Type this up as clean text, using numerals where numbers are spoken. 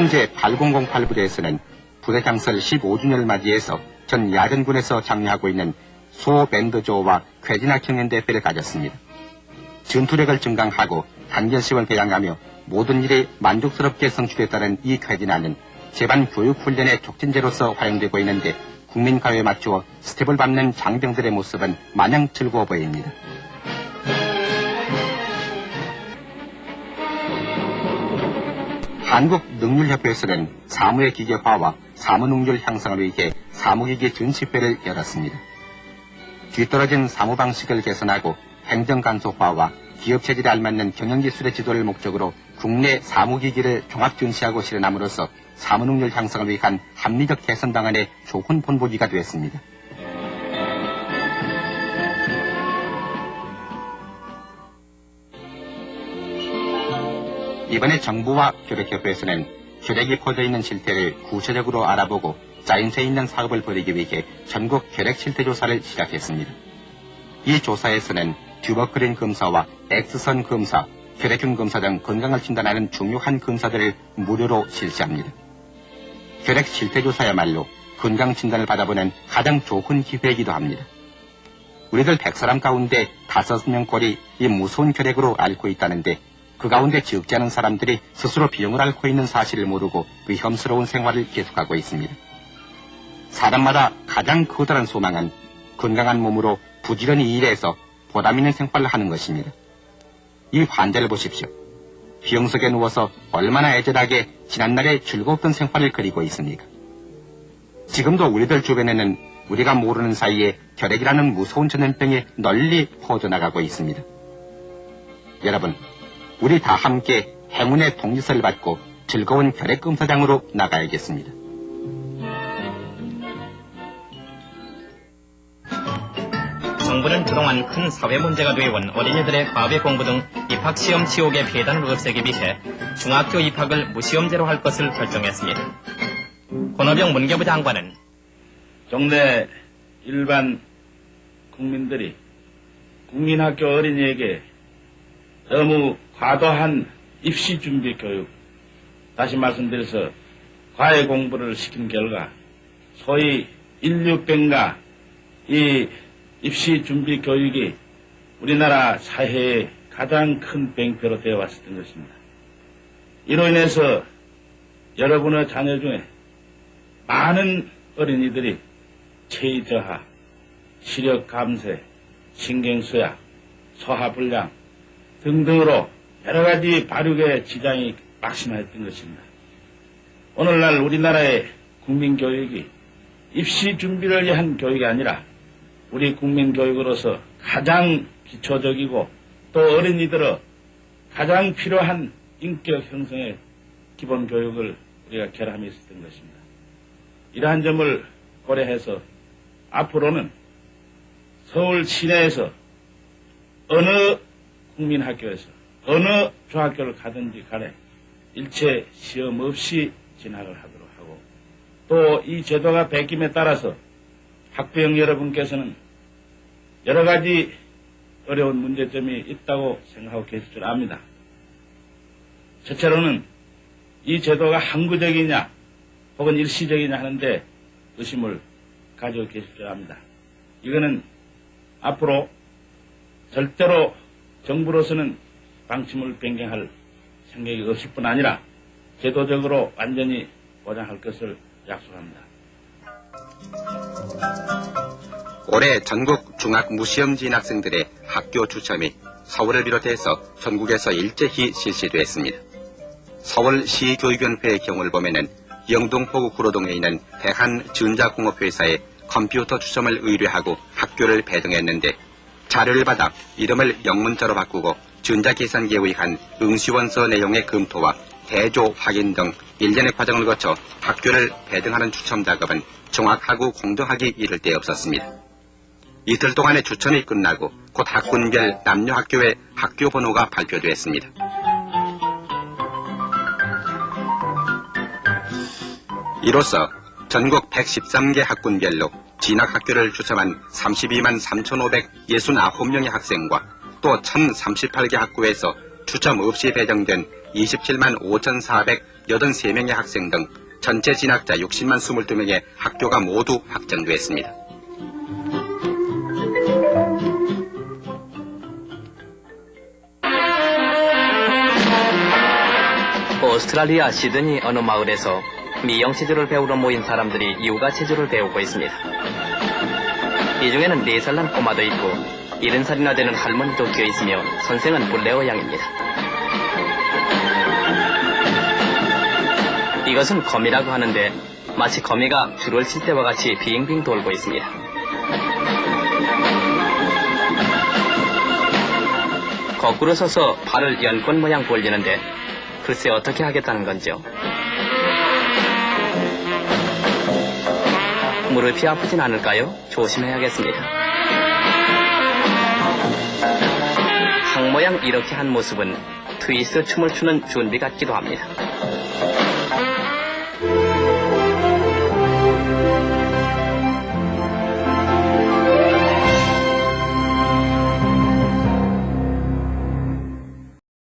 이번 제8008 부대에서는 부대 창설 15주년을 맞이해서 전 야전군에서 장려하고 있는 소밴드조와 쾌진학 청년대회를 가졌습니다. 전투력을 증강하고 단결심을 배양하며 모든 일이 만족스럽게 성취됐다는 이 쾌진화는 제반 교육훈련의 촉진제로서 활용되고 있는데 국민가요에 맞추어 스텝을 밟는 장병들의 모습은 마냥 즐거워 보입니다. 한국능률협회에서는 사무의 기계화와 사무능률 향상을 위해 사무기기 전시회를 열었습니다. 뒤떨어진 사무 방식을 개선하고 행정간소화와 기업 체질에 알맞는 경영기술의 지도를 목적으로 국내 사무기기를 종합 전시하고 실현함으로써 사무능률 향상을 위한 합리적 개선 방안의 좋은 본보기가 되었습니다. 이번에 정부와 교력협회에서는 교력이 퍼져 있는 실태를 구체적으로 알아보고 짜임새 있는 사업을 벌이기 위해 전국 교력 실태 조사를 시작했습니다. 이 조사에서는 튜버클린 검사와 X선 검사, 혈액균 검사 등 건강을 진단하는 중요한 검사들을 무료로 실시합니다. 교력 실태 조사야말로 건강 진단을 받아보는 가장 좋은 기회이기도 합니다. 우리들 100사람 가운데 5명꼴이 이 무서운 혈액으로 앓고 있다는데 그 가운데 적지 않은 사람들이 스스로 병을 앓고 있는 사실을 모르고 위험스러운 생활을 계속하고 있습니다. 사람마다 가장 커다란 소망은 건강한 몸으로 부지런히 일해서 보람 있는 생활을 하는 것입니다. 이 환자를 보십시오. 병석에 누워서 얼마나 애절하게 지난날의 즐거웠던 생활을 그리고 있습니까? 지금도 우리들 주변에는 우리가 모르는 사이에 결핵이라는 무서운 전염병이 널리 퍼져나가고 있습니다. 여러분, 우리 다 함께 행운의 통지서를 받고 즐거운 결핵검사장으로 나가야겠습니다. 정부는 그동안 큰 사회 문제가 되어온 어린이들의 과외 공부 등 입학시험 치욕의 폐단을 없애기 위해 중학교 입학을 무시험제로 할 것을 결정했습니다. 권오병 문교부 장관은 정례 일반 국민들이 국민학교 어린이에게 너무 과도한 입시준비 교육, 다시 말씀드려서 과외 공부를 시킨 결과 소위 인류병과 이 입시준비 교육이 우리나라 사회의 가장 큰 병폐로 되어 왔었던 것입니다. 이로 인해서 여러분의 자녀 중에 많은 어린이들이 체위 저하, 시력 감퇴, 신경쇠약, 소화불량 등등으로 여러 가지 발육의 지장이 막심했던 것입니다. 오늘날 우리나라의 국민교육이 입시 준비를 위한 교육이 아니라 우리 국민교육으로서 가장 기초적이고 또 어린이들의 가장 필요한 인격 형성의 기본 교육을 우리가 결함이 있었던 것입니다. 이러한 점을 고려해서 앞으로는 서울 시내에서 어느 국민학교에서 어느 중학교를 가든지 간에 일체 시험 없이 진학을 하도록 하고 또 이 제도가 바뀜에 따라서 학부형 여러분께서는 여러 가지 어려운 문제점이 있다고 생각하고 계실 줄 압니다. 첫째로는 이 제도가 항구적이냐 혹은 일시적이냐 하는데 의심을 가지고 계실 줄 압니다. 이거는 앞으로 절대로 정부로서는 방침을 변경할 생각이 없을 뿐 아니라 제도적으로 완전히 보장할 것을 약속합니다. 올해 전국 중학무시험 진학생들의 학교 추첨이 서울을 비롯해서 전국에서 일제히 실시됐습니다. 서울시교육위원회의 경우를 보면은 영등포구 구로동에 있는 대한전자공업회사에 컴퓨터 추첨을 의뢰하고 학교를 배정했는데 자료를 받아 이름을 영문자로 바꾸고 전자계산기에 의한 응시원서 내용의 검토와 대조 확인 등 일련의 과정을 거쳐 학교를 배정하는 추첨 작업은 정확하고 공정하기 이를 데 없었습니다. 이틀 동안의 추첨이 끝나고 곧 학군별 남녀 학교의 학교 번호가 발표됐습니다. 이로써 전국 113개 학군별로 진학학교를 추첨한 32만 3,569명의 학생과 또 1,038개 학교에서 추첨 없이 배정된 27만 83명의 학생 등 전체 진학자 60만 22명의 학교가 모두 확정됐습니다. 오스트랄리아 시드니 어느 마을에서 미용체조를 배우러 모인 사람들이 육아체조를 배우고 있습니다. 이 중에는 4살 난 꼬마도 있고 70살이나 되는 할머니도 끼어 있으며 선생은 블레어 양입니다. 이것은 거미라고 하는데 마치 거미가 줄을 칠 때와 같이 빙빙 돌고 있습니다. 거꾸로 서서 발을 연꽃 모양 벌리는데 글쎄 어떻게 하겠다는 건지요. 무릎이 아프진 않을까요? 조심해야겠습니다. 항 모양 이렇게 한 모습은 트위스트 춤을 추는 준비 같기도 합니다.